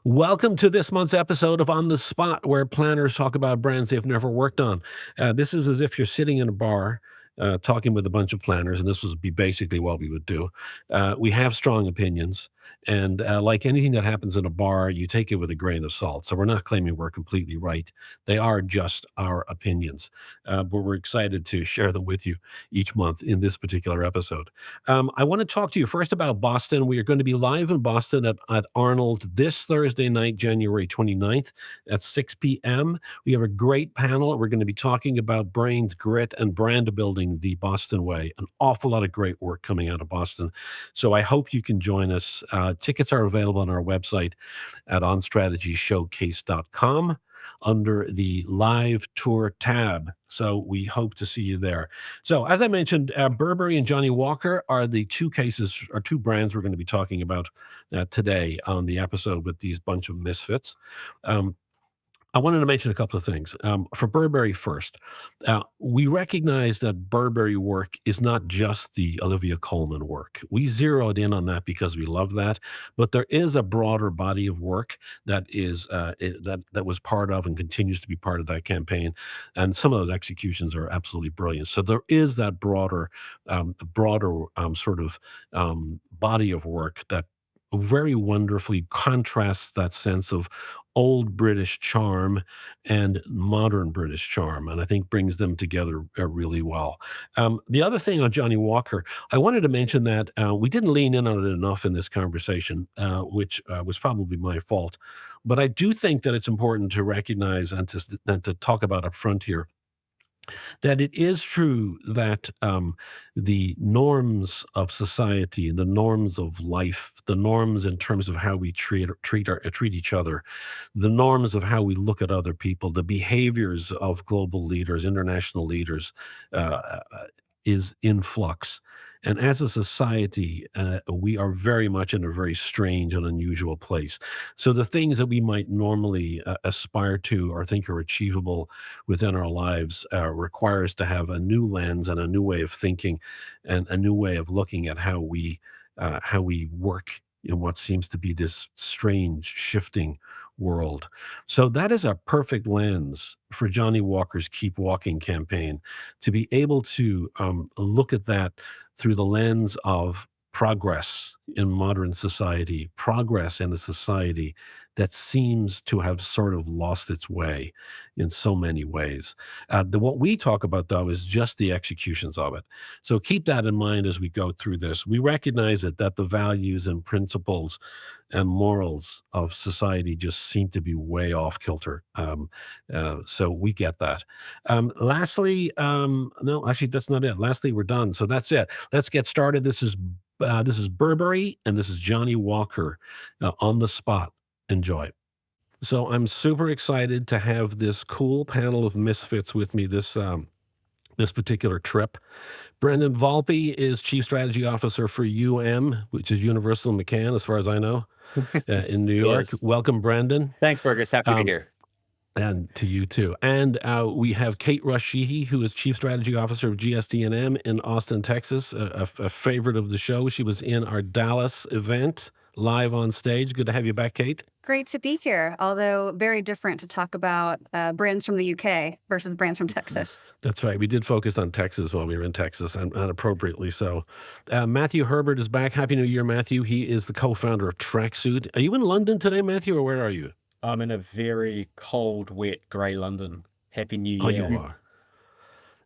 Welcome to this month's episode of On the Spot, where planners talk about brands they've never worked on. This is as if you're sitting in a bar talking with a bunch of planners, and this would be basically what we would do. We have strong opinions, and like anything that happens in a bar, you take it with a grain of salt. So we're not claiming we're completely right. They are just our opinions, but we're excited to share them with you each month in this particular episode. I want to talk to you first about Boston. We are going to be live in Boston at Arnold this Thursday night, January 29th at 6 p.m. We have a great panel. We're going to be talking about brains, grit, and brand building the Boston way. An awful lot of great work coming out of Boston. So I hope you can join us. Tickets are available on our website at onstrategyshowcase.com under the live tour tab. So we hope to see you there. So as I mentioned, Burberry and Johnnie Walker are the two brands we're going to be talking about today on the episode with these bunch of misfits. I wanted to mention a couple of things. For Burberry first, we recognize that Burberry work is not just the Olivia Colman work. We zeroed in on that because we love that, but there is a broader body of work that that was part of and continues to be part of that campaign, and some of those executions are absolutely brilliant. So there is that broader sort of body of work that very wonderfully contrasts that sense of old British charm and modern British charm, and I think brings them together really well. The other thing on Johnnie Walker, I wanted to mention that we didn't lean in on it enough in this conversation, which was probably my fault. But I do think that it's important to recognize and to talk about up front here that it is true that the norms of society, the norms of life, the norms in terms of how we treat each other, the norms of how we look at other people, the behaviors of global leaders, international leaders, is in flux. And as a society, we are very much in a very strange and unusual place. So the things that we might normally aspire to or think are achievable within our lives require us to have a new lens and a new way of thinking and a new way of looking at how we work in what seems to be this strange shifting world. So that is a perfect lens for Johnnie Walker's Keep Walking campaign, to be able to look at that through the lens of progress in modern society, progress in a society that seems to have sort of lost its way in so many ways. What we talk about, though, is just the executions of it. So keep that in mind as we go through this. We recognize that the values and principles and morals of society just seem to be way off kilter. So we get that. No, actually, that's not it. Lastly, we're done. So that's it. Let's get started. This is Burberry and this is Johnnie Walker on the spot. Enjoy. So I'm super excited to have this cool panel of misfits with me this particular trip. Brendan Volpe is Chief Strategy Officer for which is Universal McCann, as far as I know, in New York. Yes. Welcome, Brendan. Thanks, Fergus. Happy to be here. And to you too. And we have Kate Rush-Sheehy, who is Chief Strategy Officer of GSD&M in Austin, Texas, a favorite of the show. She was in our Dallas event live on stage. Good to have you back, Kate. Great to be here, although very different to talk about brands from the UK versus brands from Texas. That's right. We did focus on Texas while we were in Texas, and appropriately so. Matthew Herbert is back. Happy New Year, Matthew. He is the co-founder of Tracksuit. Are you in London today, Matthew, or where are you? I'm in a very cold, wet, grey London. Happy New Year. Oh, you are.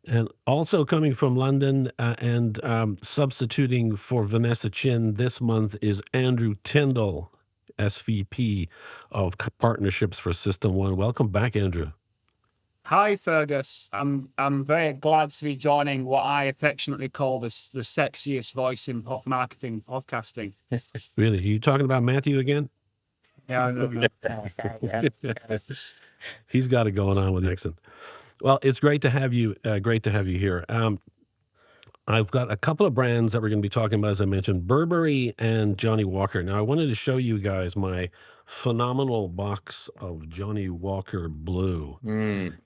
And also coming from London and substituting for Vanessa Chin this month is Andrew Tyndall, SVP of Partnerships for System One. Welcome back, Andrew. Hi, Fergus. I'm very glad to be joining what I affectionately call the sexiest voice in marketing podcasting. Really? Are you talking about Matthew again? Yeah, no. He's got it going on with Nixon. Well, it's great to have you. Great to have you here. I've got a couple of brands that we're going to be talking about, as I mentioned, Burberry and Johnnie Walker. Now, I wanted to show you guys my phenomenal box of Johnnie Walker Blue.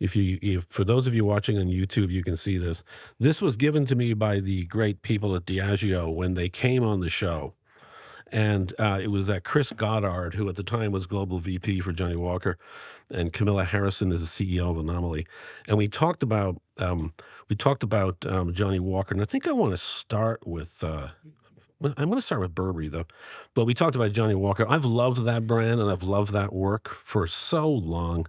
If for those of you watching on YouTube, you can see this. This was given to me by the great people at Diageo when they came on the show. And it was Chris Goddard, who at the time was global VP for Johnnie Walker, and Camilla Harrison is the CEO of Anomaly. And we talked about Johnnie Walker, and I think I want to start with. Well, I'm going to start with Burberry though, but we talked about Johnnie Walker. I've loved that brand and I've loved that work for so long,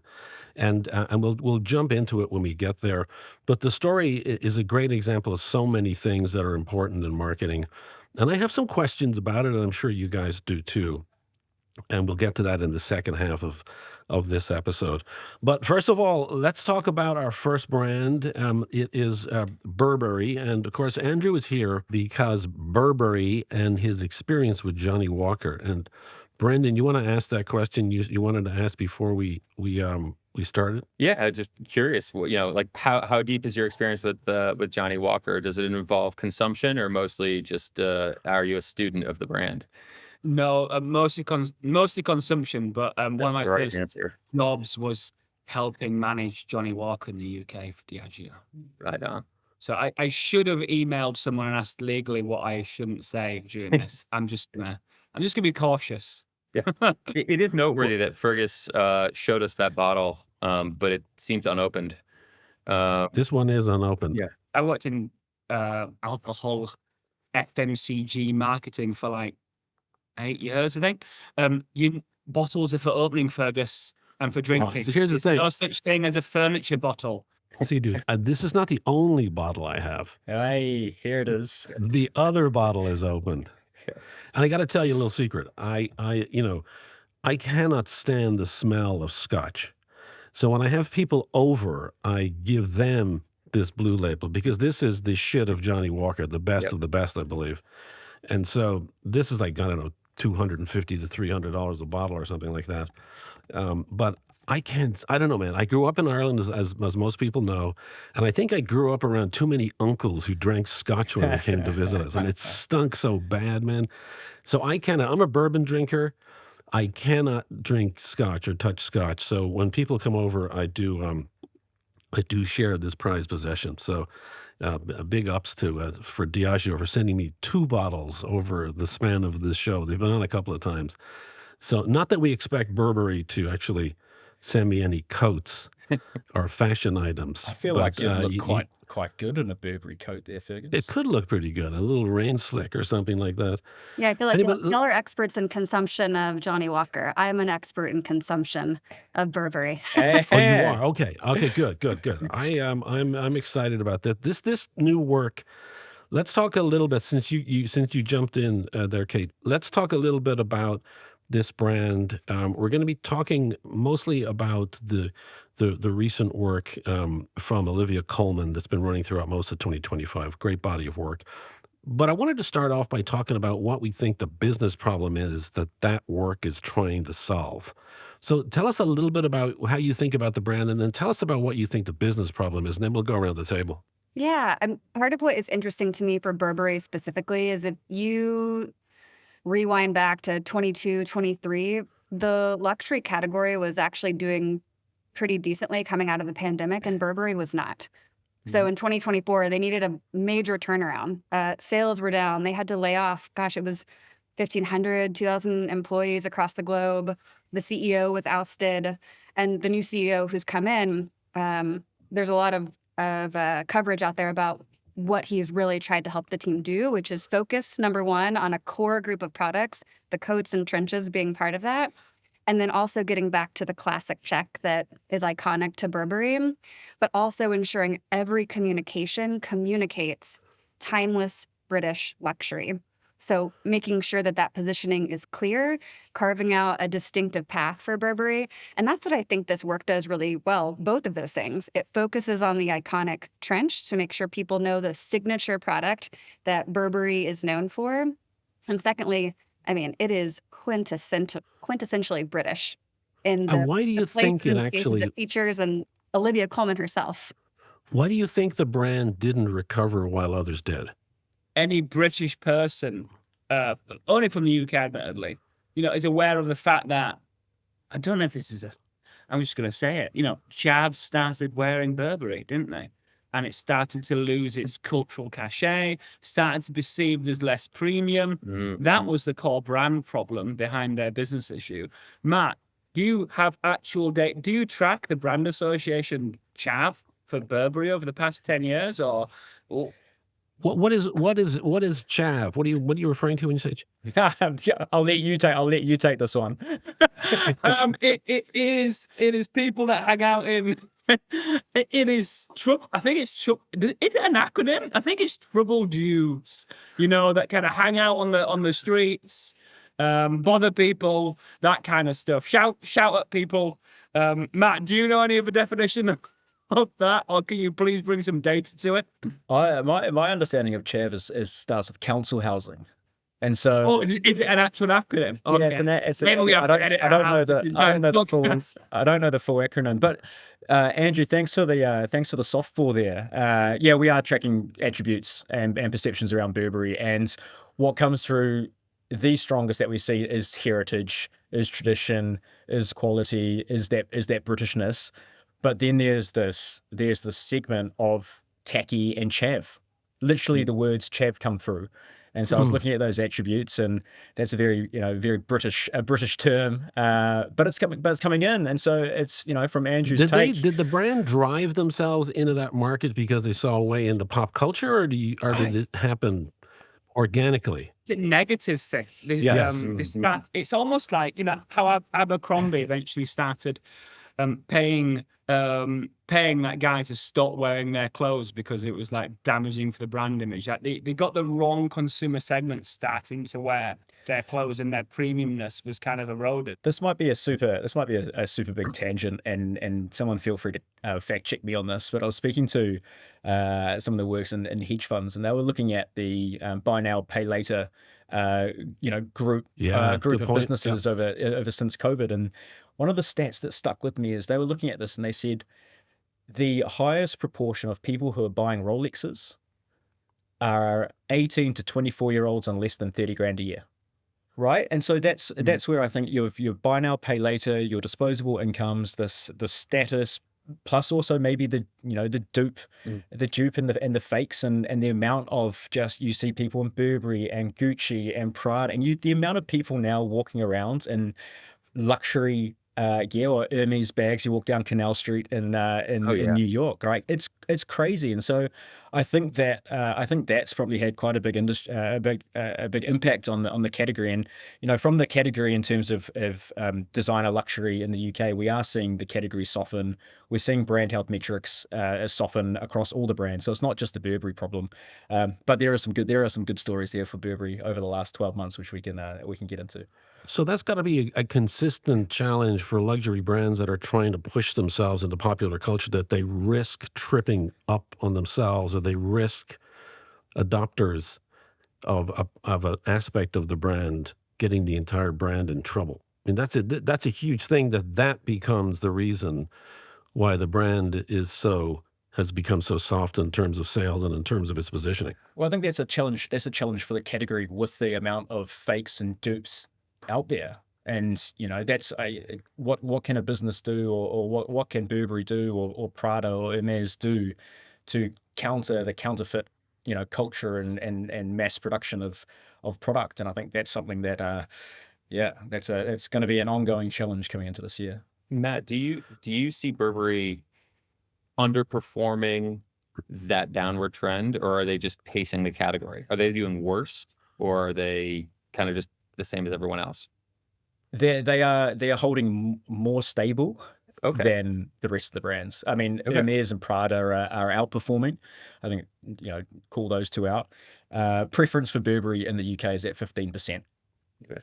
and we'll jump into it when we get there. But the story is a great example of so many things that are important in marketing, and I have some questions about it, and I'm sure you guys do too. And we'll get to that in the second half of this episode. But first of all, let's talk about our first brand. It is Burberry. And of course, Andrew is here because Burberry and his experience with Johnnie Walker. And Brendan, you want to ask that question you wanted to ask before we started? Yeah, just curious. Like how deep is your experience with Johnnie Walker? Does it involve consumption or mostly just are you a student of the brand? No, mostly consumption, but one of my Right first answer. jobs was helping manage Johnnie Walker in the UK for Diageo. Right on. So I should have emailed someone and asked legally what I shouldn't say during this. I'm just gonna be cautious. Yeah. It is noteworthy that Fergus showed us that bottle, but it seems unopened. This one is unopened. Yeah. I worked in alcohol FMCG marketing for like 8 years, I think. Bottles are for opening, Fergus, and for drinking. So here's the There's thing. no such thing as a furniture bottle. See, dude, this is not the only bottle I have. Hey, here it is. The other bottle is open. And I got to tell you a little secret. I cannot stand the smell of scotch. So when I have people over, I give them this blue label because this is the shit of Johnnie Walker, the best Yep. of the best, I believe. And so this is like, I don't know, $250 to $300 a bottle or something like that. But I don't know, man. I grew up in Ireland, as most people know, and I think I grew up around too many uncles who drank scotch when they came to visit us, and it stunk so bad, man. So I'm a bourbon drinker. I cannot drink scotch or touch scotch. So when people come over, I do share this prized possession. So big ups to for Diageo for sending me 2 bottles over the span of this show. They've been on a couple of times. So not that we expect Burberry to actually send me any coats or fashion items. I feel but, like you look you- quite good in a Burberry coat there, Fergus. it could look pretty good, a little rain slick or something like that. Yeah, I feel like Anybody- y'all are experts in consumption of Johnnie Walker. I'm an expert in consumption of Burberry. Oh, you are? Okay. Okay, good. I'm excited about that. This new work. Let's talk a little bit since you jumped in there, Kate. Let's talk a little bit about this brand. We're going to be talking mostly about the recent work from Olivia Colman that's been running throughout most of 2025. Great body of work. But I wanted to start off by talking about what we think the business problem is that work is trying to solve. So tell us a little bit about how you think about the brand, and then tell us about what you think the business problem is, and then we'll go around the table. Yeah, and part of what is interesting to me for Burberry specifically is if you rewind back to 22, 23, the luxury category was actually doing pretty decently coming out of the pandemic, and Burberry was not. So in 2024, they needed a major turnaround. Sales were down. They had to lay off, gosh, it was 1,500, 2,000 employees across the globe. The CEO was ousted. And the new CEO who's come in, there's a lot of coverage out there about what he's really tried to help the team do, which is focus, number one, on a core group of products, the coats and trenches being part of that. And then also getting back to the classic check that is iconic to Burberry, but also ensuring every communication communicates timeless British luxury. So making sure that positioning is clear, carving out a distinctive path for Burberry. And that's what I think this work does really well, both of those things. It focuses on the iconic trench to make sure people know the signature product that Burberry is known for. And secondly, I mean, it is quintessentially British in And why do you think it and spaces actually? it features, and Olivia Colman herself. Why do you think the brand didn't recover while others did? Any British person, only from the UK admittedly, is aware of the fact that, I don't know if this is I'm just going to say it, Chavs started wearing Burberry, didn't they? and it's starting to lose its cultural cachet, starting to be perceived as less premium. That was the core brand problem behind their business issue. Matt, do you have actual data? Do you track the brand association chav for Burberry over the past 10 years, or What is chav? What are you referring to when you say I'll let you take this one. it is people that hang out in. It is I think it's is it an acronym? I think it's trouble dudes. You know, that kind of hang out on the streets, bother people, that kind of stuff. Shout at people. Matt, do you know any of the definition of that, or can you please bring some data to it? My understanding of chav is starts with council housing, and so Is it an actual acronym? yeah, Okay. I don't know the full acronym, but Andrew, thanks for the softball there. Yeah, we are tracking attributes and perceptions around Burberry, and what comes through the strongest that we see is heritage, is tradition, is quality, is that Britishness. But then there's this segment of tacky and chav. Literally, the words chav come through. And so I was looking at those attributes, and that's a very British term, but it's coming in, and so it's from Andrew's take. Did the brand drive themselves into that market because they saw a way into pop culture, or did it happen organically? It's a negative thing. Yes. It's almost like how Abercrombie eventually started paying that guy to stop wearing their clothes because it was like damaging for the brand image. Like they got the wrong consumer segment starting to wear their clothes, and their premiumness was kind of eroded. This might be a super big tangent, and someone feel free to fact check me on this. But I was speaking to some of the works in hedge funds, and they were looking at the buy now, pay later group of businesses over since COVID. And one of the stats that stuck with me is they were looking at this and they said the highest proportion of people who are buying Rolexes are 18 to 24-year-olds on less than 30 grand a year. Right. And so that's where I think your buy now, pay later, your disposable incomes, the status, plus also maybe the dupe and the fakes, and the amount of you see people in Burberry and Gucci and Prada, and the amount of people now walking around in luxury gear or Hermes bags. You walk down Canal Street in New York, right? It's crazy, and so I think that's probably had quite a big impact on the category. And from the category in terms of designer luxury in the UK, we are seeing the category soften. We're seeing brand health metrics soften across all the brands. So it's not just the Burberry problem, but there are some good stories there for Burberry over the last 12 months, which we can get into. So that's got to be a consistent challenge for luxury brands that are trying to push themselves into popular culture, that they risk tripping up on themselves, or they risk adopters of an aspect of the brand getting the entire brand in trouble. I mean, that's a huge thing, that becomes the reason why the brand has become so soft in terms of sales and in terms of its positioning. Well, I think that's a challenge. That's a challenge for the category with the amount of fakes and dupes out there. And that's what can a business do, or what can Burberry do, or Prada or Hermes do to counter the counterfeit culture and mass production of product. And I think that's something that it's going to be an ongoing challenge coming into this year. Matt, do you see Burberry underperforming that downward trend, or are they just pacing the category? Are they doing worse, or are they kind of just the same as everyone else? They are holding more stable than the rest of the brands. I mean, Hermes and Prada are outperforming. I think call those two out. Preference for Burberry in the UK is at 15%. Okay.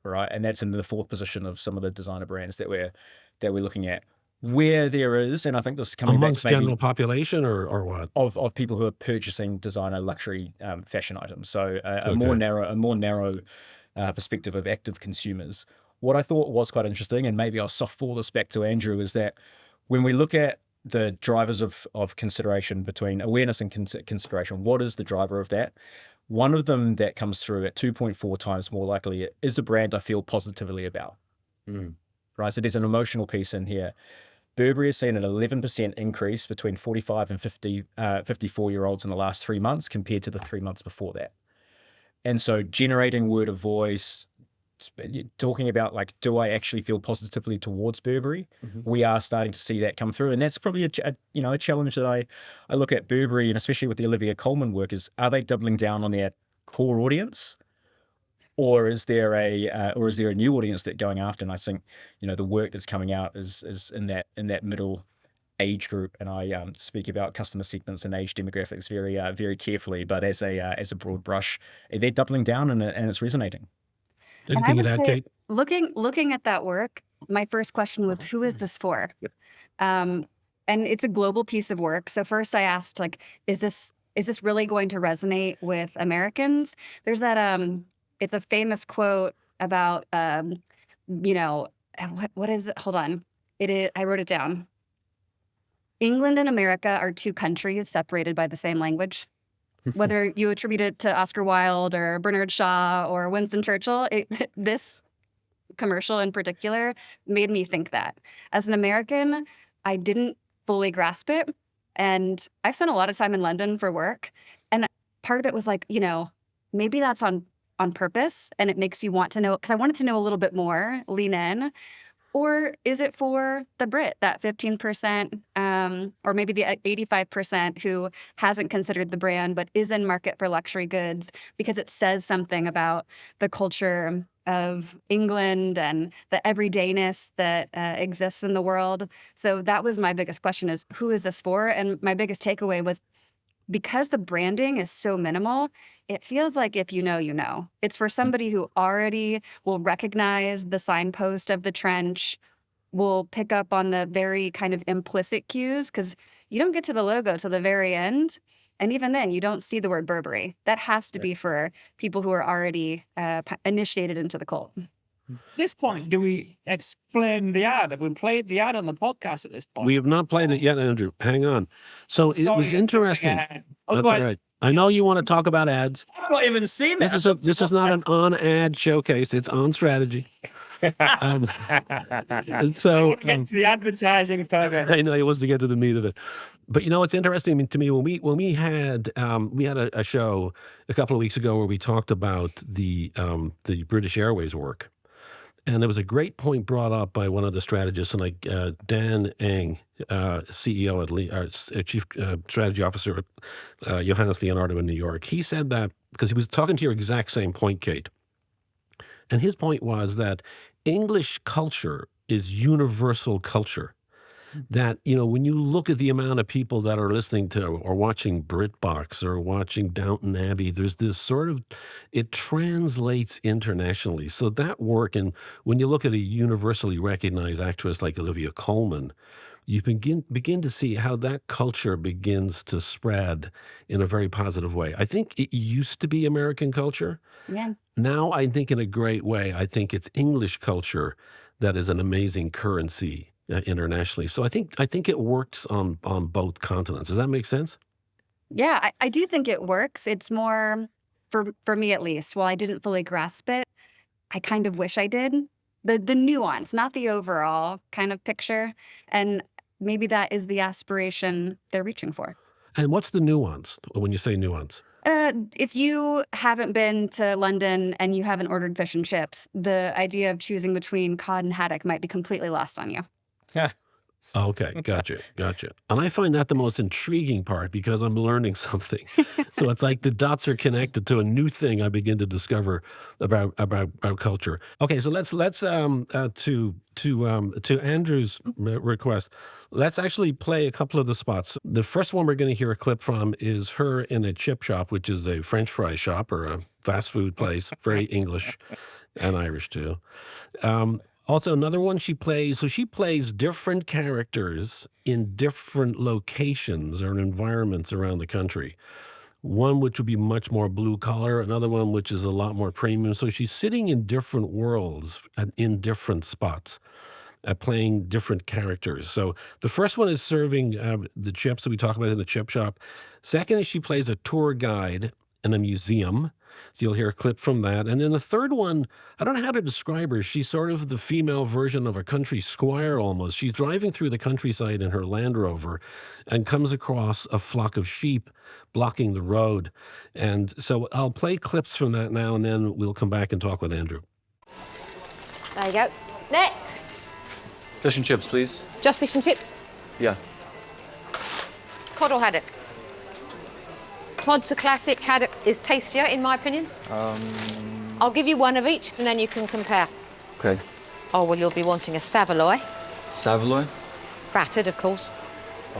Right, and that's in the fourth position of some of the designer brands that we're looking at. Where there is, and I think this is coming amongst back to general population, or what of people who are purchasing designer luxury fashion items. So a more narrow perspective of active consumers. What I thought was quite interesting, and maybe I'll softball this back to Andrew, is that when we look at the drivers of consideration between awareness and consideration, what is the driver of that? One of them that comes through at 2.4 times more likely is a brand I feel positively about. Right, so there's an emotional piece in here. Burberry has seen an 11% increase between 45 and 54-year-olds in the last 3 months compared to the 3 months before that. And so generating word of voice, talking about like, do I actually feel positively towards Burberry? We are starting to see that come through. And that's probably a challenge that I look at Burberry, and especially with the Olivia Colman work, is, are they doubling down on their core audience? Or is there a new audience that going after? And I think, the work that's coming out is in that middle age group. And I speak about customer segments and age demographics very carefully, but as a broad brush, they're doubling down and it's resonating. And I Anything to would add, say, Kate? looking at that work, my first question was, who is this for? And it's a global piece of work. So first I asked, like, is this really going to resonate with Americans? There's that it's a famous quote about what is it? Hold on. I wrote it down. England and America are two countries separated by the same language. Whether you attribute it to Oscar Wilde or Bernard Shaw or Winston Churchill, this commercial in particular made me think that. As an American, I didn't fully grasp it. And I spent a lot of time in London for work. And part of it was like, maybe that's on purpose, and it makes you want to know, because I wanted to know a little bit more, lean in. Or is it for the Brit, that 15%, or maybe the 85% who hasn't considered the brand but is in market for luxury goods because it says something about the culture of England and the everydayness that exists in the world? So that was my biggest question, is who is this for? And my biggest takeaway was, because the branding is so minimal, it feels like if you know, you know. It's for somebody who already will recognize the signpost of the trench, will pick up on the very kind of implicit cues, because you don't get to the logo till the very end. And even then, you don't see the word Burberry. That has to be for people who are already initiated into the cult. At this point, do we explain the ad? Have we played the ad on the podcast at this point? We have not played it yet, Andrew. Hang on. So it was Sorry, interesting. Oh, That's go all ahead. right. I know you want to talk about ads. I've not even seen it. This is not an on-ad showcase. It's on strategy. So Get to the advertising further. I know it was to get to the meat of it, but it's interesting. I mean, to me, when we had a show a couple of weeks ago where we talked about the British Airways work, and there was a great point brought up by one of the strategists, and like Dan Eng, CEO Chief Strategy Officer at Johannes Leonardo in New York. He said that because he was talking to your exact same point, Kate, and his point was that English culture is universal culture. That, when you look at the amount of people that are listening to or watching BritBox or watching Downton Abbey, there's this sort of, it translates internationally. So that work, and when you look at a universally recognized actress like Olivia Colman, you begin to see how that culture begins to spread in a very positive way. I think it used to be American culture. Yeah. Now I think in a great way, I think it's English culture that is an amazing currency internationally. So I think it works on both continents. Does that make sense? Yeah, I do think it works. It's more, for me at least, while I didn't fully grasp it, I kind of wish I did. The nuance, not the overall kind of picture. And maybe that is the aspiration they're reaching for. And what's the nuance when you say nuance? If you haven't been to London and you haven't ordered fish and chips, the idea of choosing between cod and haddock might be completely lost on you. Okay, gotcha. And I find that the most intriguing part because I'm learning something. So it's like the dots are connected to a new thing I begin to discover about culture. Okay, so let's to Andrew's request, let's actually play a couple of the spots. The first one we're going to hear a clip from is her in a chip shop, which is a French fry shop or a fast food place, very English and Irish too. Also, another one she plays, so she plays different characters in different locations or environments around the country. One which would be much more blue collar, another one which is a lot more premium. So she's sitting in different worlds and in different spots, playing different characters. So the first one is serving the chips that we talk about in the chip shop. Second is she plays a tour guide in a museum. So you'll hear a clip from that. And then the third one, I don't know how to describe her. She's sort of the female version of a country squire almost. She's driving through the countryside in her Land Rover and comes across a flock of sheep blocking the road. And so I'll play clips from that now, and then we'll come back and talk with Andrew. There you go. Next. Fish and chips, please. Just fish and chips. Yeah. Cod or haddock? Cod's a classic, haddock is tastier in my opinion. I'll give you one of each and then you can compare. Okay. Oh, well, you'll be wanting a saveloy. Saveloy? Battered, of course.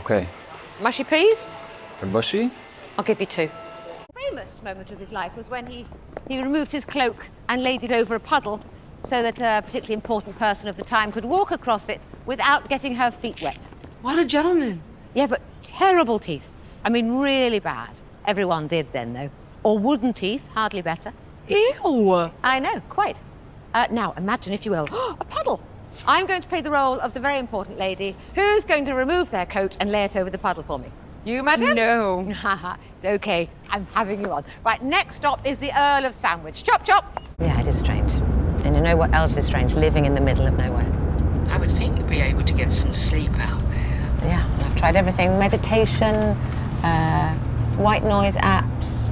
Okay. Mushy peas? And mushy? I'll give you two. The famous moment of his life was when he removed his cloak and laid it over a puddle so that a particularly important person of the time could walk across it without getting her feet wet. What a gentleman. Yeah, but terrible teeth. I mean, really bad. Everyone did then, though. Or wooden teeth, hardly better. Ew. I know, quite. Now, imagine, if you will, a puddle. I'm going to play the role of the very important lady who's going to remove their coat and lay it over the puddle for me. You, madam? No. Okay, I'm having you on. Right, next stop is the Earl of Sandwich. Chop, chop. Yeah, it is strange. And you know what else is strange? Living in the middle of nowhere. I would think you'd be able to get some sleep out there. Yeah, I've tried everything. Meditation, white noise apps.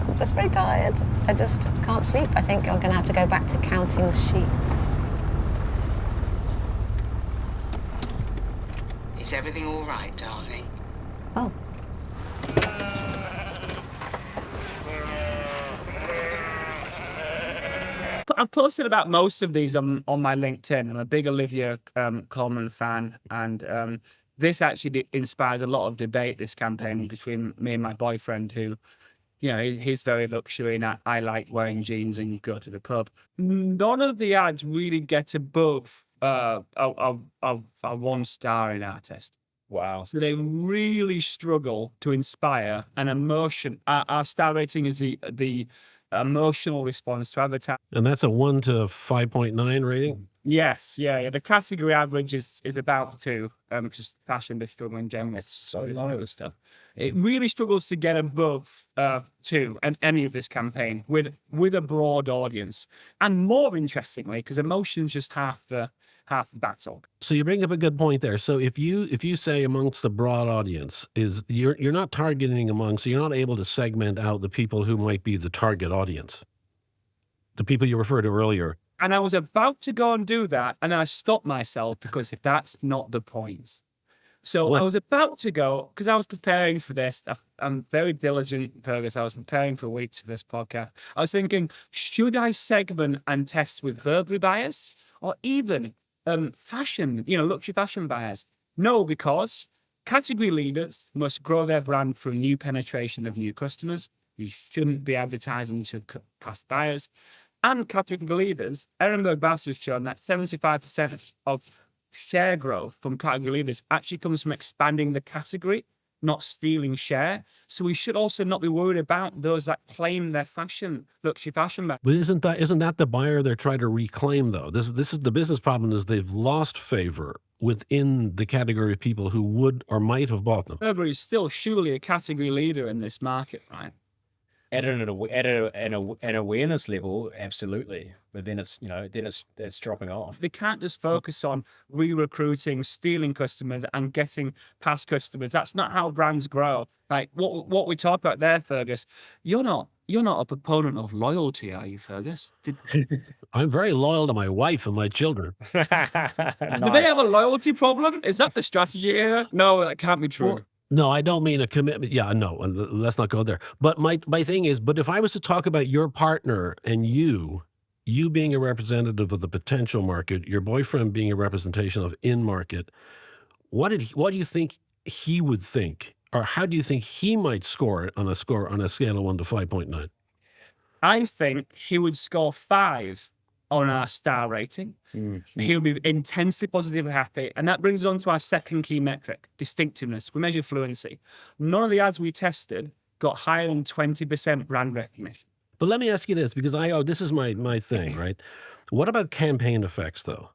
I'm just very tired. I just can't sleep. I think I'm going to have to go back to counting sheep. Is everything all right, darling? Oh. I've posted about most of these on my LinkedIn. I'm a big Olivia Colman fan, and this actually inspired a lot of debate, this campaign, between me and my boyfriend, who, you know, he's very luxury and I like wearing jeans and go to the pub. None of the ads really get above a 1-star in our test. Wow. So they really struggle to inspire an emotion. Our star rating is the emotional response to advertising. And that's a 1 to 5.9 rating? Yes, yeah. The category average is about 2, just fashion is struggling generally. So a lot of stuff. It really struggles to get above 2 and any of this campaign with a broad audience. And more interestingly, because emotion's just half the battle. So you bring up a good point there. So if you say amongst the broad audience, is you're not targeting among, so you're not able to segment out the people who might be the target audience, the people you referred to earlier. And I was about to go and do that, and I stopped myself because that's not the point. So What? I was about to go, because I was preparing for this. I'm very diligent, Fergus. I was preparing for weeks for this podcast. I was thinking, should I segment and test with Burberry buyers or even fashion, luxury fashion buyers? No, because category leaders must grow their brand through new penetration of new customers. You shouldn't be advertising to past buyers. And category leaders, Ehrenberg Bass has shown that 75% of share growth from category leaders actually comes from expanding the category, not stealing share. So we should also not be worried about those that claim their luxury fashion back. But isn't that the buyer they're trying to reclaim, though? This is the business problem, is they've lost favor within the category of people who would or might have bought them. Burberry is still surely a category leader in this market, right? At an awareness level, absolutely. But then it's dropping off. They can't just focus on re-recruiting, stealing customers and getting past customers. That's not how brands grow. Like what we talk about there, Fergus, you're not a proponent of loyalty, are you, Fergus? I'm very loyal to my wife and my children. Do they have a loyalty problem? Is that the strategy here? No, that can't be true. Well, no, I don't mean a commitment. Yeah, no, let's not go there. But my thing is, but if I was to talk about your partner and you being a representative of the potential market, your boyfriend being a representation of in-market, what do you think he would think? Or how do you think he might score on a scale of 1 to 5.9? I think he would score 5 on our star rating. He would be intensely positive and happy. And that brings us on to our second key metric, distinctiveness. We measure fluency. None of the ads we tested got higher than 20% brand recognition. But let me ask you this, because this is my thing, right? What about campaign effects, though?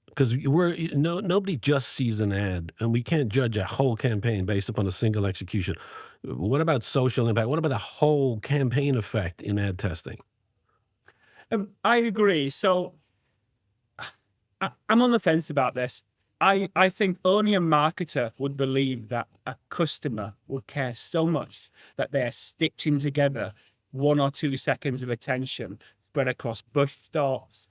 Because nobody just sees an ad, and we can't judge a whole campaign based upon a single execution. What about social impact? What about the whole campaign effect in ad testing? I agree. So I'm on the fence about this. I think only a marketer would believe that a customer would care so much that they're stitching together 1 or 2 seconds of attention spread across bus stops,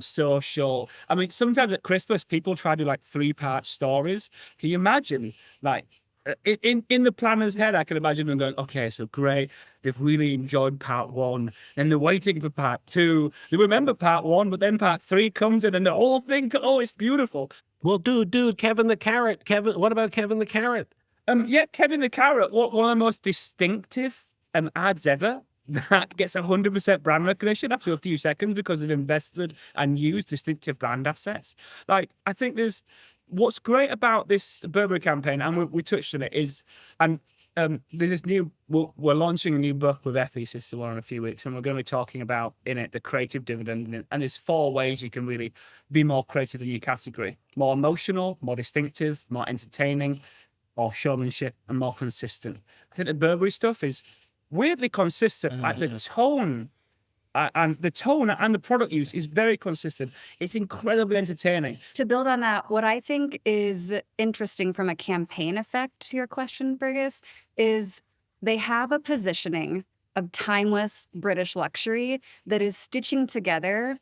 social. I mean, sometimes at Christmas, people try to do like 3-part stories. Can you imagine? Like, in the planner's head, I can imagine them going, okay, so great. They've really enjoyed part 1. Then they're waiting for part 2. They remember part 1, but then part 3 comes in and the whole thing, oh, it's beautiful. Well, dude, Kevin the Carrot. What about Kevin the Carrot? Yeah, Kevin the Carrot, one of the most distinctive ads ever. That gets 100% brand recognition after a few seconds because they've invested and used distinctive brand assets. Like, I think there's what's great about this Burberry campaign, and we touched on it, is, and there's this new, we're launching a new book with Effie, Sister One, in a few weeks, and we're going to be talking about in it the creative dividend. And there's 4 ways you can really be more creative in your category: more emotional, more distinctive, more entertaining, more showmanship, and more consistent. I think the Burberry stuff is weirdly consistent. Like the tone and the product use is very consistent. It's incredibly entertaining. To build on that, what I think is interesting from a campaign effect to your question, Burgess, is they have a positioning of timeless British luxury that is stitching together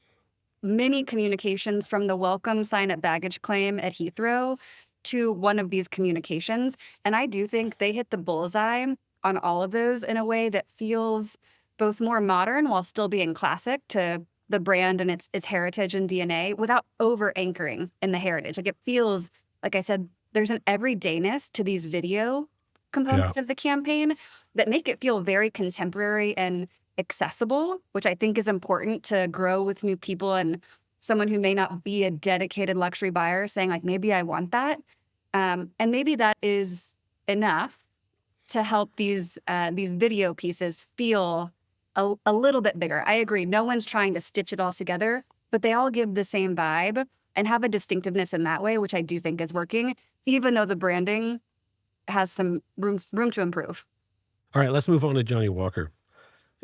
many communications, from the welcome sign at baggage claim at Heathrow to one of these communications. And I do think they hit the bullseye on all of those in a way that feels both more modern while still being classic to the brand and its heritage and DNA, without over anchoring in the heritage. Like, it feels, like I said, there's an everydayness to these video components of the campaign that make it feel very contemporary and accessible, which I think is important to grow with new people and someone who may not be a dedicated luxury buyer saying, like, maybe I want that. And maybe that is enough to help these video pieces feel a little bit bigger. I agree. No one's trying to stitch it all together, but they all give the same vibe and have a distinctiveness in that way, which I do think is working, even though the branding has some room to improve. All right, let's move on to Johnnie Walker.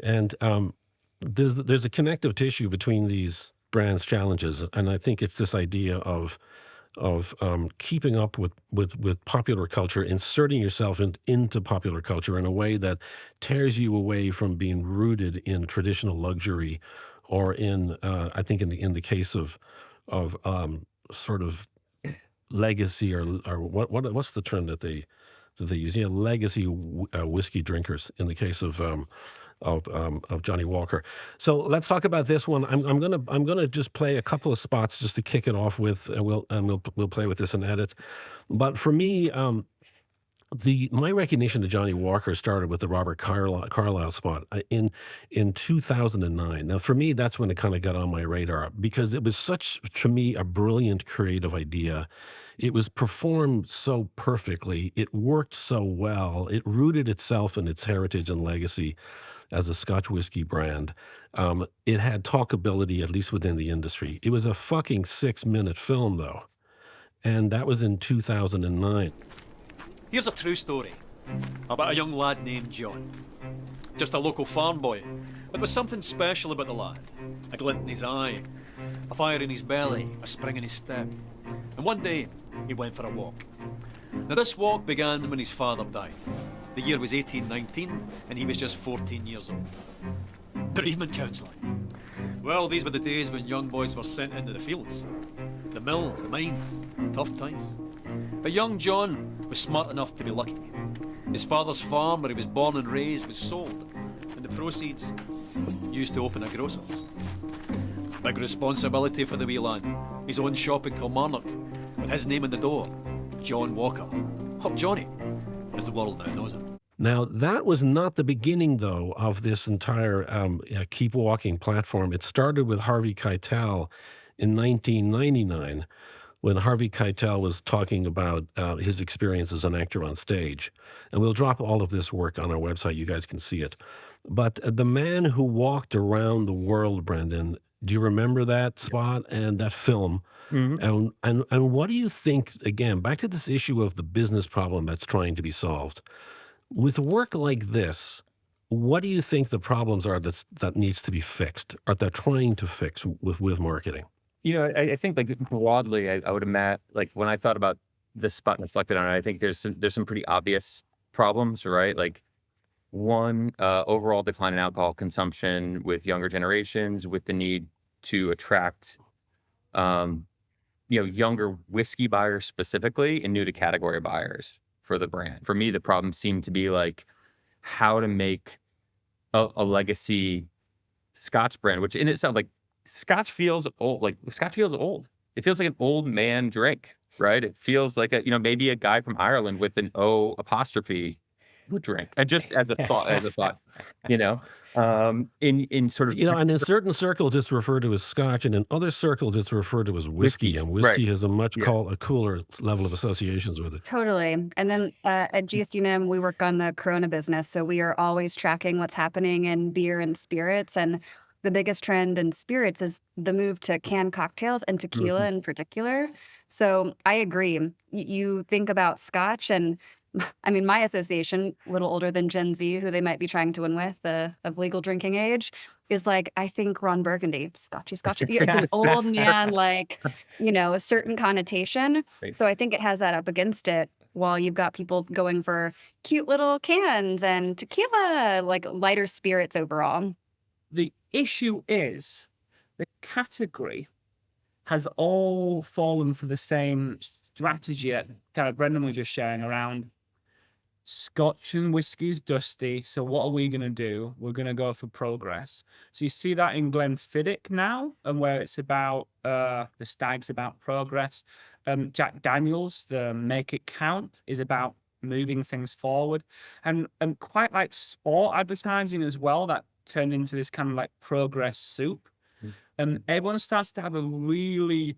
And there's a connective tissue between these brands' challenges, and I think it's this idea of keeping up with popular culture, inserting yourself into popular culture in a way that tears you away from being rooted in traditional luxury, or in I think in the case of sort of legacy, or what's the term that they use? Yeah, legacy whiskey drinkers. In the case of Johnnie Walker. So let's talk about this one. I'm gonna just play a couple of spots just to kick it off with, and we'll play with this in edit. But for me, my recognition of Johnnie Walker started with the Robert Carlyle spot in 2009. Now, for me, that's when it kind of got on my radar, because it was such, to me, a brilliant creative idea. It was performed so perfectly. It worked so well. It rooted itself in its heritage and legacy as a Scotch whiskey brand. It had talkability, at least within the industry. It was a fucking 6-minute film, though. And that was in 2009. Here's a true story about a young lad named John. Just a local farm boy, but with something special about the lad. A glint in his eye, a fire in his belly, a spring in his step. And one day, he went for a walk. Now, this walk began when his father died. The year was 1819, and he was just 14 years old. Bereavement counselling. Well, these were the days when young boys were sent into the fields, the mills, the mines, tough times. But young John was smart enough to be lucky. His father's farm, where he was born and raised, was sold, and the proceeds used to open a grocer's. Big responsibility for the wee lad. His own shop in Kilmarnock, with his name on the door, John Walker. Or Johnnie, as the world now knows him. Now, that was not the beginning, though, of this entire Keep Walking platform. It started with Harvey Keitel in 1999, when Harvey Keitel was talking about his experience as an actor on stage. And we'll drop all of this work on our website. You guys can see it. But the man who walked around the world, Brendan, do you remember that spot and that film? Mm-hmm. And what do you think, again, back to this issue of the business problem that's trying to be solved, With work like this, what do you think the problems are that needs to be fixed, or they're trying to fix with marketing? I think like broadly, I would imagine like when I thought about this spot and reflected on it, I think there's some pretty obvious problems, right? Like one, overall decline in alcohol consumption with younger generations, with the need to attract, um, younger whiskey buyers specifically and new to category buyers for the brand. For me, the problem seemed to be like how to make a legacy Scotch brand, which in itself, like Scotch feels old. Like Scotch feels old. It feels like an old man drink, right? It feels like maybe a guy from Ireland with an O apostrophe would drink. And just as a thought, in sort of And in certain circles, it's referred to as Scotch, and in other circles, it's referred to as whiskey. And whiskey right. has a much Yeah. a cooler level of associations with it. Totally. And then at GSD&M, we work on the Corona business. So we are always tracking what's happening in beer and spirits. And the biggest trend in spirits is the move to canned cocktails and tequila in particular. So I agree. You think about Scotch, and I mean, my association, a little older than Gen Z, who they might be trying to win with, of legal drinking age, is like, I think Ron Burgundy, Scotchy. An old man, like, a certain connotation. Right. So I think it has that up against it, while you've got people going for cute little cans and tequila, like lighter spirits overall. The issue is the category has all fallen for the same strategy that kind of Brendan was just sharing around Scotch and whiskey's dusty. So what are we going to do? We're going to go for progress. So you see that in Glenfiddich now, and where it's about the stag's about progress. Jack Daniels, the Make It Count, is about moving things forward, and quite like sport advertising as well, that turned into this kind of like progress soup. And everyone starts to have a really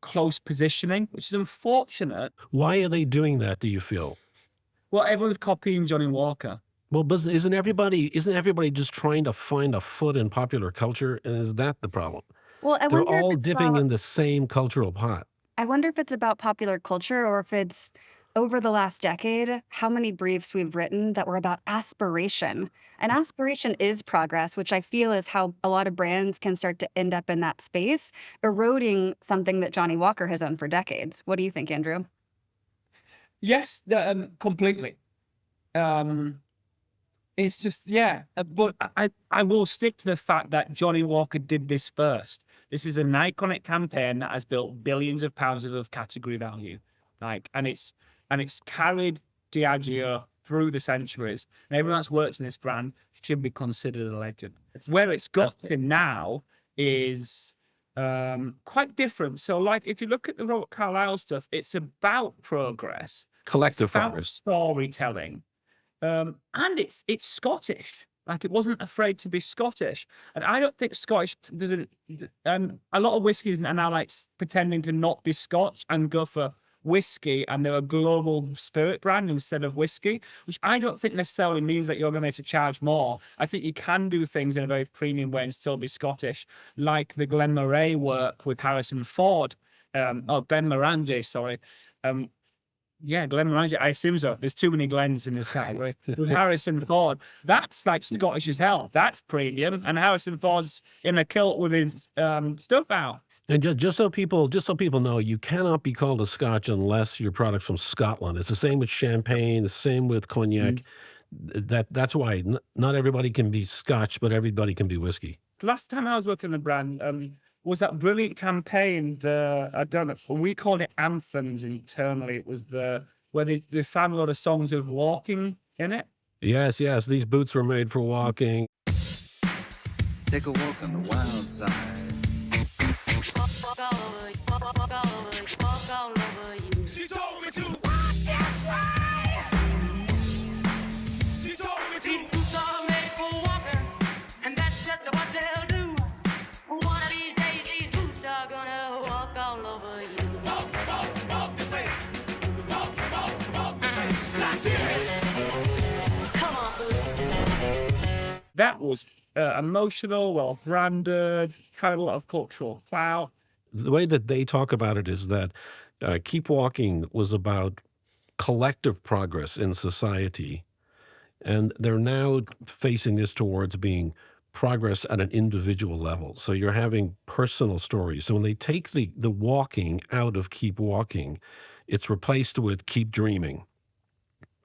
close positioning, which is unfortunate. Why are they doing that, do you feel? Well, everyone's copying Johnnie Walker. Well, but isn't everybody just trying to find a foot in popular culture? And is that the problem? Well, I They're wonder if all it's dipping about, in the same cultural pot. I wonder if it's about popular culture, or if it's over the last decade, how many briefs we've written that were about aspiration. And aspiration is progress, which I feel is how a lot of brands can start to end up in that space, eroding something that Johnnie Walker has done for decades. What do you think, Andrew? Yes, completely. It's just, but I will stick to the fact that Johnnie Walker did this first. This is an iconic campaign that has built billions of pounds of category value, and it's carried Diageo through the centuries. And everyone that's worked in this brand should be considered a legend. Where it's got to now is quite different. So, like, if you look at the Robert Carlyle stuff, it's about progress, Collective about progress. storytelling, and it's Scottish. Like, it wasn't afraid to be Scottish. And I don't think Scottish doesn't. A lot of whiskies are now like pretending to not be Scotch and go for whiskey, and they're a global spirit brand instead of whiskey, which I don't think necessarily means that you're going to have to charge more. I think you can do things in a very premium way and still be Scottish, like the Glenmorangie work with Harrison Ford, Glenmorangie, sorry. Glenmorangie, I assume so. There's too many Glens in this category. With Harrison Ford, that's like Scottish as hell. That's premium, and Harrison Ford's in a kilt with his stuff out. And just so people know, you cannot be called a Scotch unless your product's from Scotland. It's the same with champagne, the same with cognac. That's why not everybody can be Scotch, but everybody can be whiskey. The last time I was working on the brand, was that brilliant campaign, I don't know, we called it anthems internally. It was where they found a lot of songs of walking in it. Yes, these boots were made for walking. Take a walk on the wild side. She told me to walk, that's right. She told me to. These boots are made for walking, and that's just what they'll do. One of these days, these boots are gonna walk all over you. Walk this way. Walk this way. Like this. Come on, boots. That was emotional, well branded, kind of a lot of cultural clout. The way that they talk about it is that Keep Walking was about collective progress in society, and they're now facing this towards being progress at an individual level. So you're having personal stories. So when they take the walking out of keep walking, it's replaced with keep dreaming,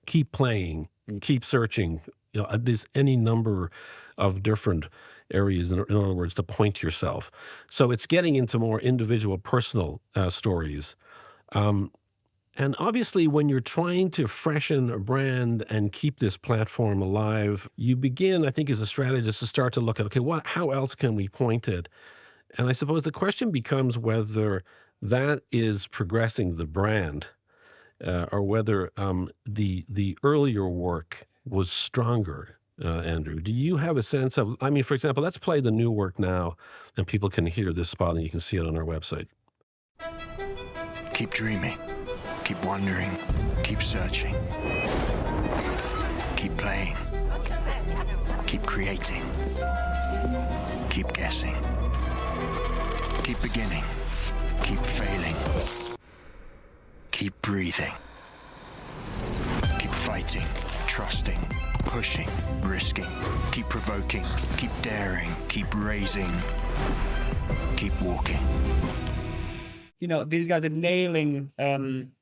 keep playing, keep searching. There's any number of different areas, in other words, to point yourself. So it's getting into more individual, personal stories. Um, and obviously, when you're trying to freshen a brand and keep this platform alive, you begin, I think, as a strategist, to start to look at, okay, how else can we point it? And I suppose the question becomes whether that is progressing the brand, or whether the earlier work was stronger. Andrew, do you have a sense of? I mean, for example, let's play the new work now, and people can hear this spot, and you can see it on our website. Keep dreaming. Keep wondering. Keep searching. Keep playing. Keep creating. Keep guessing. Keep beginning. Keep failing. Keep breathing. Keep fighting. Trusting. Pushing. Risking. Keep provoking. Keep daring. Keep raising. Keep walking. You know, these guys are nailing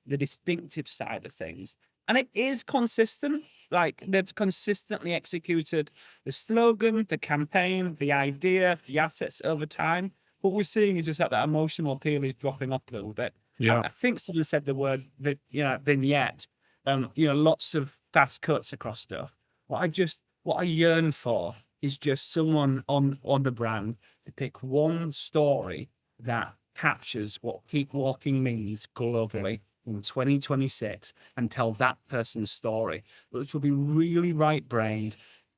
the distinctive side of things. And it is consistent. Like, they've consistently executed the slogan, the campaign, the idea, the assets over time. What we're seeing is just that emotional appeal is dropping off a little bit. Yeah. I think someone said the word, vignette. Lots of fast cuts across stuff. What I yearn for is just someone on the brand to pick one story that captures what keep walking means globally in 2026 and tell that person's story, which will be really right-brained,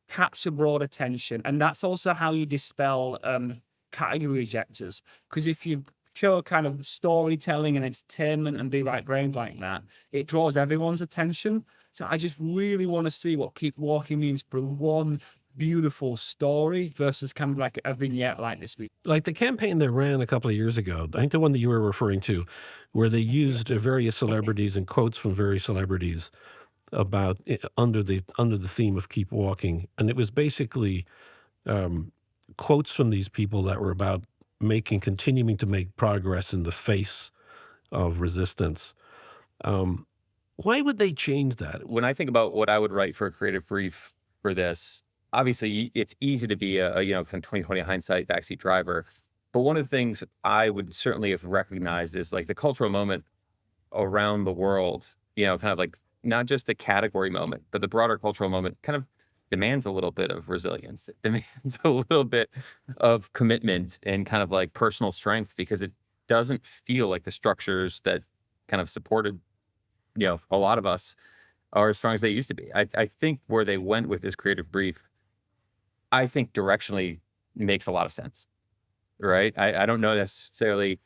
capture broad attention. And that's also how you dispel category rejectors. Because if you show kind of storytelling and entertainment and be right-brained like that, it draws everyone's attention. So I just really want to see what keep walking means for one beautiful story versus kind of like a vignette like this week. Like the campaign that ran a couple of years ago, I think the one that you were referring to, where they used various celebrities and quotes from various celebrities about under the theme of keep walking, and it was basically quotes from these people that were about continuing to make progress in the face of resistance. Why would they change that? When I think about what I would write for a creative brief for this, obviously it's easy to be a kind of 2020 hindsight backseat driver. But one of the things I would certainly have recognized is like the cultural moment around the world, kind of like not just the category moment, but the broader cultural moment kind of demands a little bit of resilience. It demands a little bit of commitment and kind of like personal strength, because it doesn't feel like the structures that kind of supported, a lot of us are as strong as they used to be. I think where they went with this creative brief, I think directionally makes a lot of sense, right? I don't know necessarily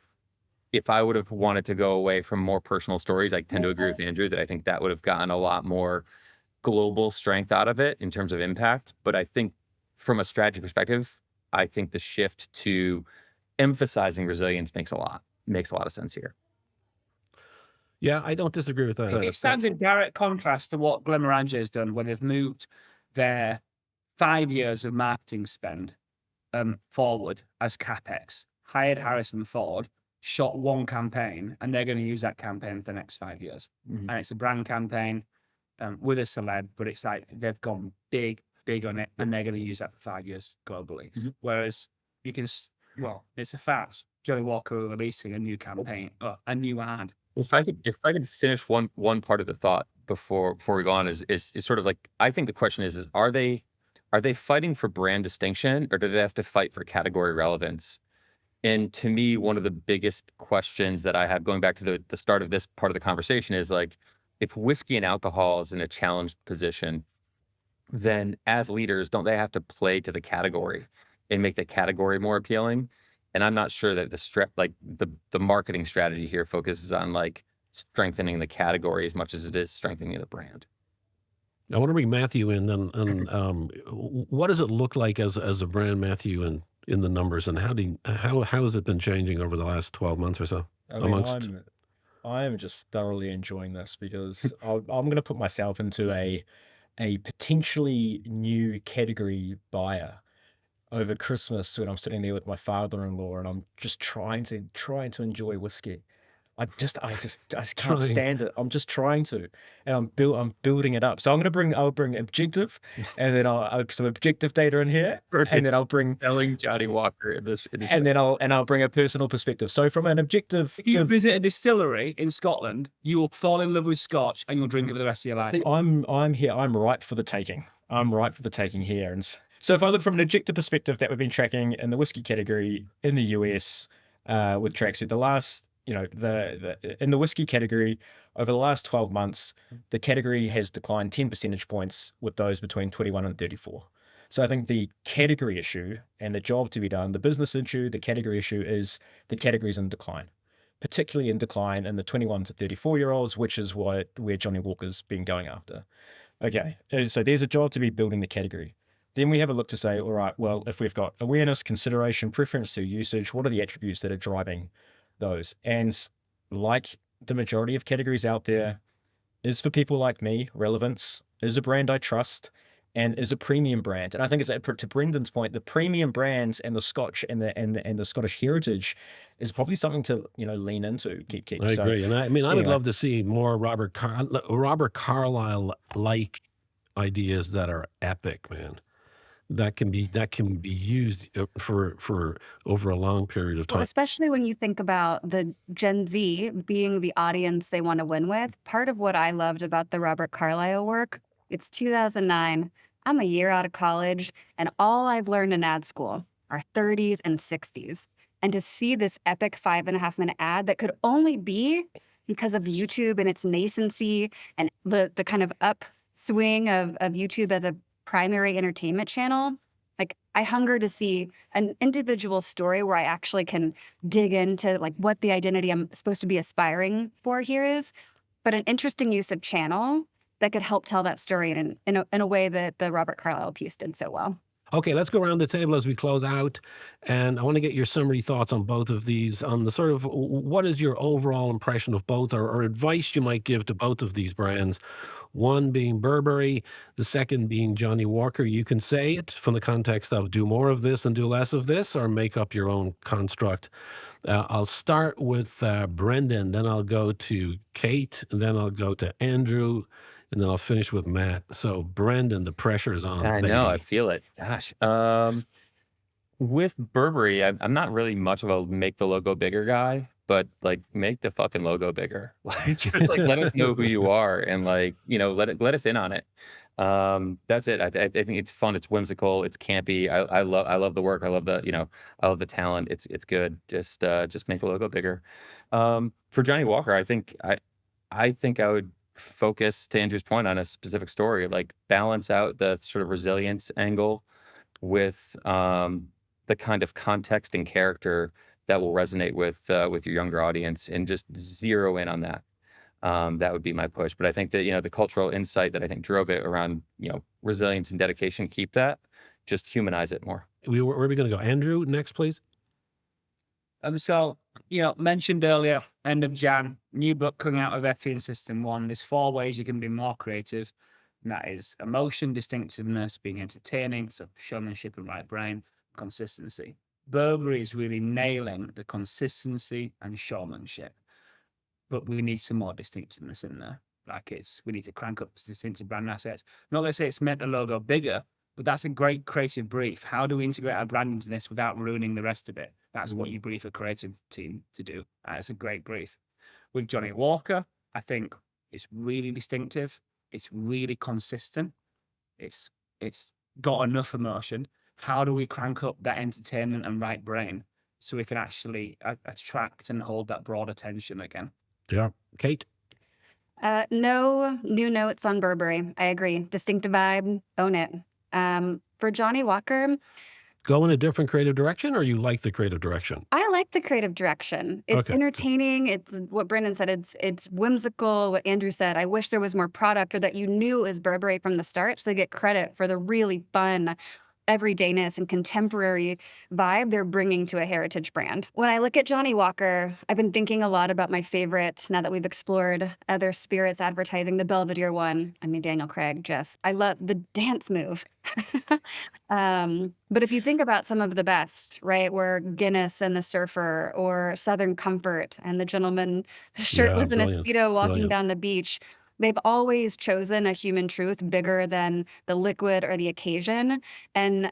if I would have wanted to go away from more personal stories. I tend to agree with Andrew that I think that would have gotten a lot more global strength out of it in terms of impact. But I think from a strategy perspective, I think the shift to emphasizing resilience makes a lot of sense here. Yeah, I don't disagree with that. It stands in direct contrast to what Glenmorangie has done when they've moved their 5 years of marketing spend forward as CapEx, hired Harrison Ford, shot one campaign, and they're going to use that campaign for the next 5 years. Mhm. And it's a brand campaign with a celeb, but it's like they've gone big on it, and they're going to use that for 5 years globally. Mhm. Whereas you can, it's a fact. Johnnie Walker releasing a new campaign, a new ad. If I could finish one part of the thought before we go on is sort of like, I think the question is are they fighting for brand distinction, or do they have to fight for category relevance? And to me, one of the biggest questions that I have going back to the start of this part of the conversation is like, if whiskey and alcohol is in a challenged position, then as leaders, don't they have to play to the category and make the category more appealing? And I'm not sure that the marketing strategy here focuses on like strengthening the category as much as it is strengthening the brand. I want to bring Matthew in, and what does it look like as a brand, Matthew, in the numbers, and how has it been changing over the last 12 months or so? I mean, I am just thoroughly enjoying this because I'm going to put myself into a potentially new category buyer over Christmas when I'm sitting there with my father-in-law and I'm just trying to enjoy whiskey. I just can't Trying. stand it. I'm just trying to, and I'm building it up. So I'll bring objective, and then I'll some objective data in here, and then I'll bring Selling Johnny Walker in this. and then I'll bring a personal perspective. So from an objective, If you visit a distillery in Scotland, you will fall in love with Scotch and you'll drink it for the rest of your life. I'm here. I'm ripe for the taking. I'm ripe for the taking here. And so if I look from an objective perspective that we've been tracking in the whiskey category in the US with Tracksuit, the last, in the whiskey category over the last 12 months, the category has declined 10 percentage points with those between 21 and 34. So I think the category issue and the job to be done, the business issue, the category issue is the category's in decline, particularly in decline in the 21 to 34-year-olds, which is where Johnnie Walker's been going after. Okay, so there's a job to be building the category. Then we have a look to say, all right, well, if we've got awareness, consideration, preference to usage, what are the attributes that are driving those? And like the majority of categories out there, is for people like me, relevance, is a brand I trust, and is a premium brand. And I think it's to Brendan's point, the premium brands and the Scotch and the Scottish heritage is probably something to lean into. Keep. I agree, and I mean, I would anyway. love to see more Robert Carlyle like ideas that are epic, man. That can be used for over a long period of Well, time. especially when you think about the Gen Z being the audience they want to win with. Part of what I loved about the Robert Carlyle work, it's 2009. I'm a year out of college, and all I've learned in ad school are 30s and 60s. And to see this epic 5.5-minute ad that could only be because of YouTube and its nascency and the kind of upswing of YouTube as a primary entertainment channel, like I hunger to see an individual story where I actually can dig into like what the identity I'm supposed to be aspiring for here is, but an interesting use of channel that could help tell that story in a way that the Robert Carlyle piece did so well. Okay, let's go around the table as we close out, and I want to get your summary thoughts on both of these, on the sort of what is your overall impression of both, or advice you might give to both of these brands, one being Burberry, the second being Johnnie Walker. You can say it from the context of do more of this and do less of this, or make up your own construct. I'll start with Brendan, then I'll go to Kate, and then I'll go to Andrew, and then I'll finish with Matt. So, Brendan, the pressure is on, I know, I baby. feel it. Gosh. With Burberry, I'm not really much of a make the logo bigger guy, but like make the fucking logo bigger. Like just like let us know who you are and like, let us in on it. That's it. I think it's fun, it's whimsical, it's campy. I love the work. I love I love the talent. It's good. Just make the logo bigger. For Johnnie Walker, I think I would focus, to Andrew's point, on a specific story, like balance out the sort of resilience angle with the kind of context and character that will resonate with your younger audience, and just zero in on that. That would be my push. But I think that the cultural insight that I think drove it around resilience and dedication, keep that, just humanize it more. Where are we going to go? Andrew, next, please. So, mentioned earlier, end of Jan, new book coming out of FE and System 1. There's 4 ways you can be more creative. And that is emotion, distinctiveness, being entertaining, so showmanship and right brain, consistency. Burberry is really nailing the consistency and showmanship. But we need some more distinctiveness in there. We need to crank up distinctive brand assets. Not going to say it's meant the logo bigger, but that's a great creative brief. How do we integrate our brand into this without ruining the rest of it? That's what you brief a creative team to do. It's a great brief. With Johnnie Walker, I think it's really distinctive. It's really consistent. It's got enough emotion. How do we crank up that entertainment and right brain so we can actually attract and hold that broad attention again? Yeah. Kate? No new notes on Burberry. I agree. Distinctive vibe, own it. For Johnnie Walker, Go in a different creative direction, or you like the creative direction? I like the creative direction. It's Okay. entertaining. It's what Brendan said. It's whimsical. What Andrew said. I wish there was more product, or that you knew it was Burberry from the start, so they get credit for the really fun everydayness and contemporary vibe they're bringing to a heritage brand. When I look at Johnnie Walker, I've been thinking a lot about my favorite, now that we've explored other spirits advertising, the Belvedere one. I mean, Daniel Craig, just, I love the dance move. But if you think about some of the best, right, where Guinness and the Surfer, or Southern Comfort and the gentleman Yeah, shirtless in a brilliant. Speedo walking Brilliant. down the beach, they've always chosen a human truth bigger than the liquid or the occasion. And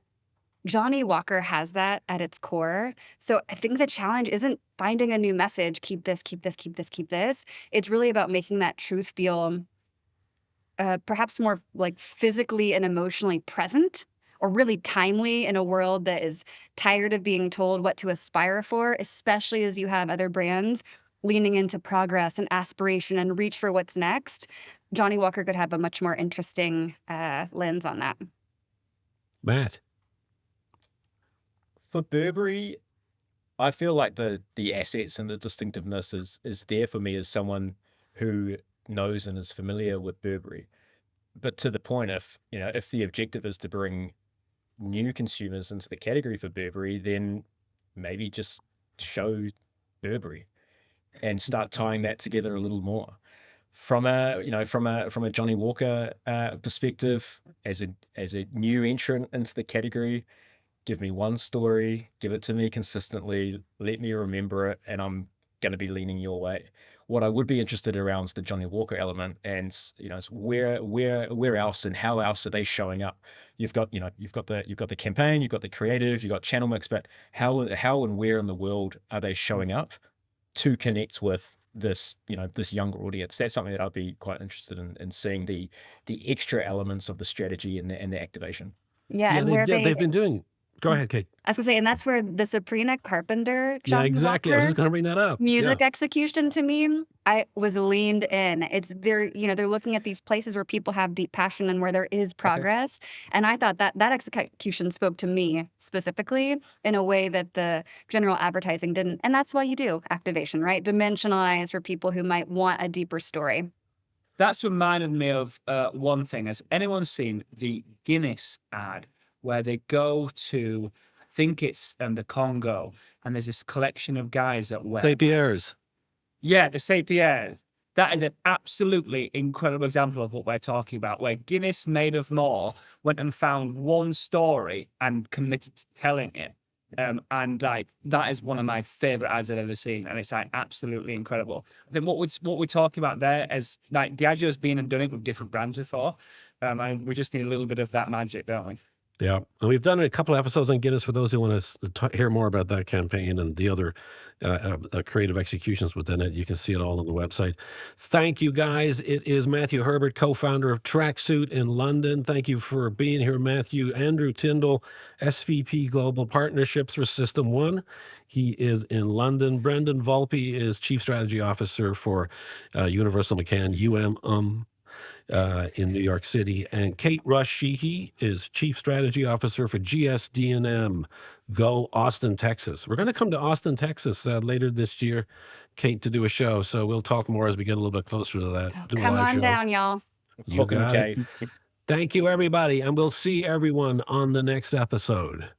Johnnie Walker has that at its core. So I think the challenge isn't finding a new message, keep this, keep this, keep this, keep this. It's really about making that truth feel perhaps more like physically and emotionally present, or really timely in a world that is tired of being told what to aspire for, especially as you have other brands leaning into progress and aspiration and reach for what's next. Johnnie Walker could have a much more interesting lens on that. Matt. For Burberry, I feel like the assets and the distinctiveness is there for me as someone who knows and is familiar with Burberry. But to the point, if the objective is to bring new consumers into the category for Burberry, then maybe just show Burberry and start tying that together a little more. From a Johnnie Walker perspective, as a new entrant into the category, give me one story, give it to me consistently, let me remember it, and I'm going to be leaning your way. What I would be interested around is the Johnnie Walker element, and it's where else and how else are they showing up? You've got the campaign, you've got the creative, you've got channel mix, but how and where in the world are they showing up to connect with this younger audience? That's something that I'd be quite interested in seeing the extra elements of the strategy and the activation. Yeah, Yeah, and where they've been doing. Go ahead, Kate. I was gonna say, and that's where the Sabrina Carpenter, Yeah, Johnnie exactly. I was Walker just going to bring that up. music execution, to me, I was leaned in. It's they're looking at these places where people have deep passion and where there is progress. And I thought that execution spoke to me specifically in a way that the general advertising didn't. And that's why you do activation, right? Dimensionalize for people who might want a deeper story. That's reminded me of one thing. Has anyone seen the Guinness ad where they go to, I think it's the Congo, and there's this collection of guys that wear. St. Pierre's. Yeah, the St. Pierre's. That is an absolutely incredible example of what we're talking about, where Guinness made of more went and found one story and committed to telling it. And like that is one of my favorite ads I've ever seen, and it's like absolutely incredible. I think what we're talking about there is like Diageo's been and done it with different brands before, and we just need a little bit of that magic, don't we? Yeah, and we've done a couple of episodes on Guinness for those who want to hear more about that campaign and the other creative executions within it. You can see it all on the website. Thank you, guys. It is Matthew Herbert, co-founder of Tracksuit in London. Thank you for being here, Matthew. Andrew Tyndall, SVP Global Partnerships for System 1. He is in London. Brendan Volpe is Chief Strategy Officer for Universal McCann, in New York City. And Kate Rush Sheehy is Chief Strategy Officer for GSD&M, Go Austin, Texas. We're going to come to Austin, Texas later this year, Kate, to do a show. So we'll talk more as we get a little bit closer to that. Come on down, y'all. You got it. Thank you, everybody. And we'll see everyone on the next episode.